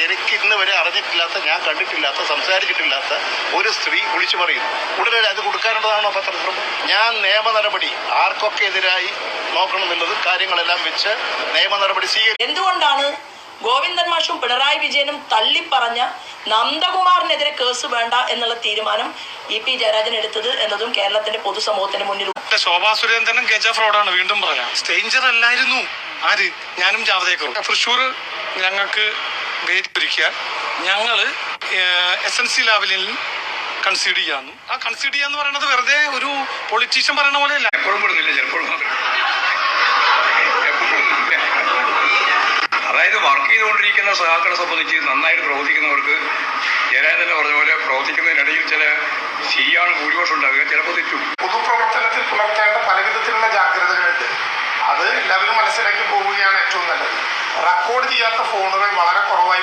എനിക്ക് ഇന്ന് വരെ അറിഞ്ഞിട്ടില്ലാത്ത, ഞാൻ കണ്ടിട്ടില്ലാത്ത, സംസാരിച്ചിട്ടില്ലാത്ത ഒരു സ്ത്രീ വിളിച്ചു പറയുന്നു. ഉടനെ അത് കൊടുക്കാനുള്ളതാണോ പത്രത്തിൽ? ഞാൻ നിയമ നടപടി ആർക്കൊക്കെ എതിരായി നോക്കണമെന്നുള്ളത് കാര്യങ്ങളെല്ലാം വെച്ച് നിയമ നടപടി സ്വീകരിക്കും. എന്തുകൊണ്ടാണ് ഗോവിന്ദൻ മാഷും പിണറായി വിജയനും തള്ളിപ്പറഞ്ഞ നന്ദകുമാറിനെതിരെ കേസ് വേണ്ട എന്നുള്ള തീരുമാനം EP ജയരാജൻ എടുത്തത് എന്നതും കേരളത്തിന്റെ പൊതുസമൂഹത്തിന് മുന്നിൽ. ശോഭാ സുരേന്ദ്രനും ഗജ ഫ്രോഡാണ്. വീണ്ടും പറയാം, സ്ട്രേഞ്ചർ അല്ലായിരുന്നു. ആര്? ഞാനും ജാവദേക്കറും. തൃശ്ശൂർ ഞങ്ങൾക്ക് വേദി ഒരുക്കിയാൽ ഞങ്ങൾ SNC ലെവലിൽ കൺസീഡ് ചെയ്യാന്നു. ആ കൺസീഡ് ചെയ്യാന്ന് പറയുന്നത് വെറുതെ ഒരു പൊളിറ്റീഷ്യൻ പറയുന്ന പോലെയല്ല. അതായത് വർക്ക് ചെയ്തുകൊണ്ടിരിക്കുന്ന സഹാക്കളെ സംബന്ധിച്ച് നന്നായിട്ട് പ്രവർത്തിക്കുന്നവർക്ക് ജയരാജൻ തന്നെ പറഞ്ഞ പോലെ പ്രവർത്തിക്കുന്നതിനിടയിൽ ചില ശരിയാണ് ഭൂരിപക്ഷം ഉണ്ടാകുക, ചിലപ്പോൾ തെറ്റും. പൊതുപ്രവർത്തനത്തിൽ പുലർത്തേണ്ട പലവിധത്തിലുള്ള ജാഗ്രതകളുണ്ട്. അത് എല്ലാവരും മനസ്സിലാക്കി പോവുകയാണ് ഏറ്റവും നല്ലത്. റെക്കോർഡ് ചെയ്യാത്ത ഫോണുകൾ വളരെ കുറവായി